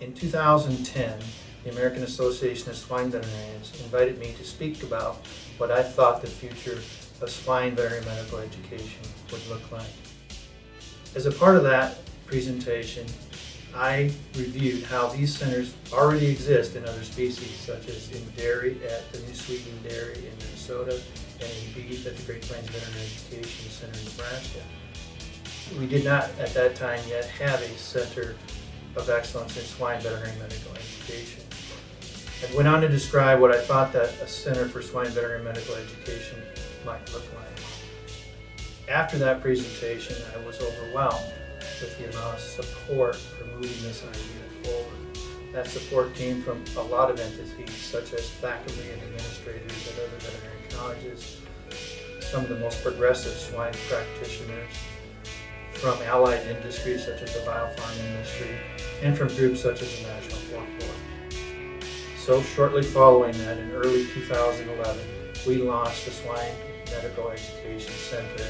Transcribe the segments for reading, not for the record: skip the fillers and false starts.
In 2010, the American Association of Swine Veterinarians invited me to speak about what I thought the future of swine veterinary medical education would look like. As a part of that presentation, I reviewed how these centers already exist in other species, such as in dairy at the New Sweden Dairy in Minnesota and in beef at the Great Plains Veterinary Education Center in Nebraska. We did not at that time yet have a center of excellence in swine veterinary medical education. I went on to describe what I thought that a center for swine veterinary medical education might look like. After that presentation, I was overwhelmed with the amount of support for moving this idea forward. That support came from a lot of entities, such as faculty and administrators at other veterinary colleges, some of the most progressive swine practitioners, from allied industries such as the biofarm industry, and from groups such as the National Pork Board. So shortly following that, in early 2011, we launched the Swine Medical Education Center.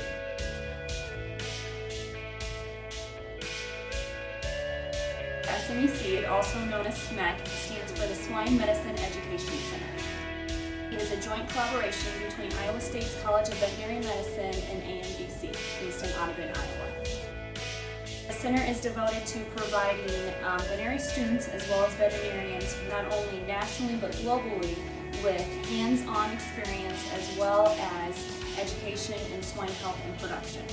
SMEC, also known as SMEC, stands for the Swine Medicine Education Center. It is a joint collaboration between Iowa State's College of Veterinary Medicine and AMVC, based in Audubon, Iowa. The center is devoted to providing veterinary students as well as veterinarians, not only nationally but globally, with hands-on experience as well as education in swine health and production.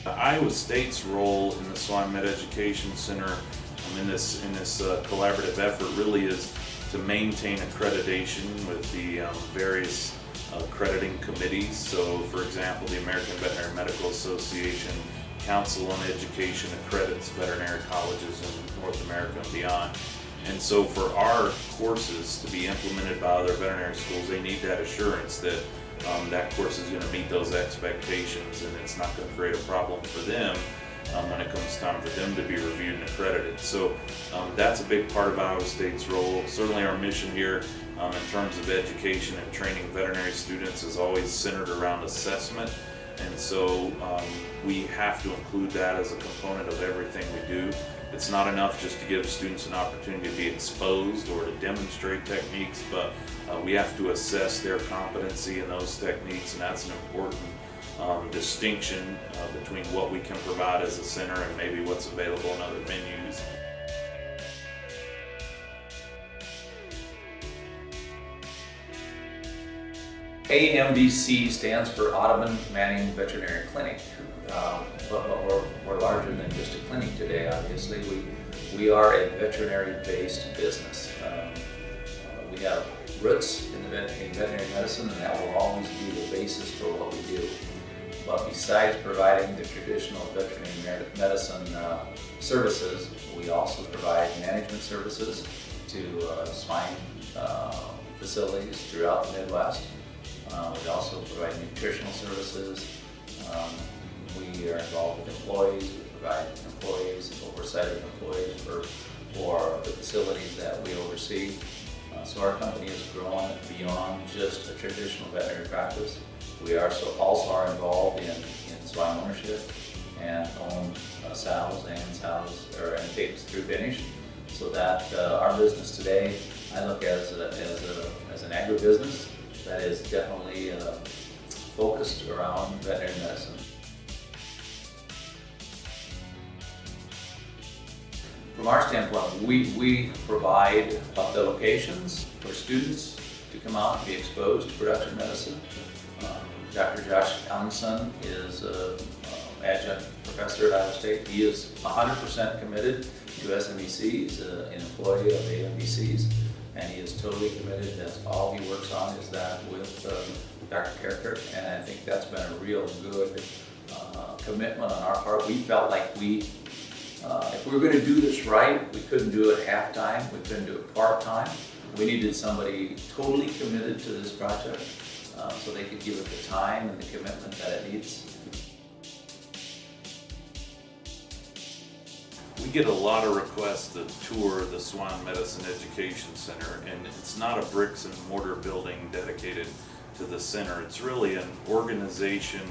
Iowa State's role in the Swine Med Education Center in this collaborative effort really is to maintain accreditation with the various accrediting committees. So, for example, the American Veterinary Medical Association Council on Education accredits veterinary colleges in North America and beyond. And so for our courses to be implemented by other veterinary schools, they need that assurance that that course is going to meet those expectations and it's not going to create a problem for them when it comes time for them to be reviewed and accredited. So that's a big part of Iowa State's role. Certainly our mission here in terms of education and training veterinary students is always centered around assessment. And so we have to include that as a component of everything we do. It's not enough just to give students an opportunity to be exposed or to demonstrate techniques, but we have to assess their competency in those techniques, and that's an important distinction between what we can provide as a center and maybe what's available in other venues. AMVC stands for Audubon Manning Veterinary Clinic, but we're larger than just a clinic today. Obviously, we are a veterinary-based business. We have roots in veterinary medicine, and that will always be the basis for what we do. But besides providing the traditional veterinary medicine services, we also provide management services to swine facilities throughout the Midwest. We also provide nutritional services. We are involved with employees. We provide employees, oversight of employees for the facilities that we oversee. So our company has grown beyond just a traditional veterinary practice. We also are involved in swine ownership and own sows and pigs through finish. So that our business today, I look at as an agribusiness that is definitely focused around veterinary medicine. From our standpoint, we provide the locations for students to come out and be exposed to production medicine. Dr. Josh Allenson is an adjunct professor at Iowa State. He is 100% committed to SMEC. He's an employee of AMVC's, and he is totally committed. That's all he works on is that with Dr. Kerker, and I think that's been a real good commitment on our part. We felt like if we were going to do this right, we couldn't do it half-time, we couldn't do it part-time. We needed somebody totally committed to this project so they could give it the time and the commitment that it needs. We get a lot of requests to tour the Swine Medicine Education Center, and it's not a bricks and mortar building dedicated to the center. It's really an organization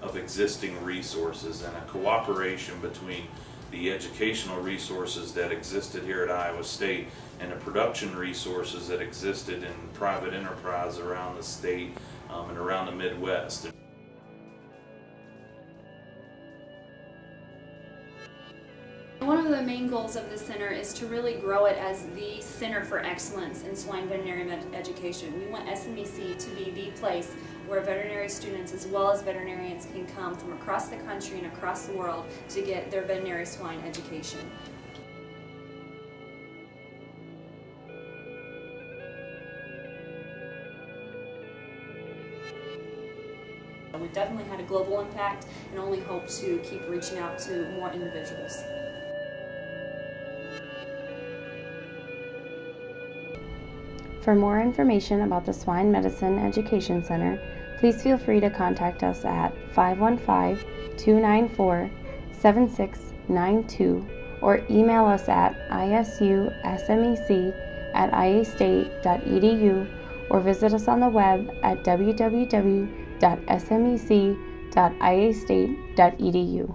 of existing resources and a cooperation between the educational resources that existed here at Iowa State and the production resources that existed in private enterprise around the state and around the Midwest. One of the main goals of the center is to really grow it as the center for excellence in swine veterinary education. We want SMEC to be the place where veterinary students as well as veterinarians can come from across the country and across the world to get their veterinary swine education. We've definitely had a global impact and only hope to keep reaching out to more individuals. For more information about the Swine Medicine Education Center, please feel free to contact us at 515-294-7692 or email us at isusmec@iastate.edu or visit us on the web at www.smec.iastate.edu.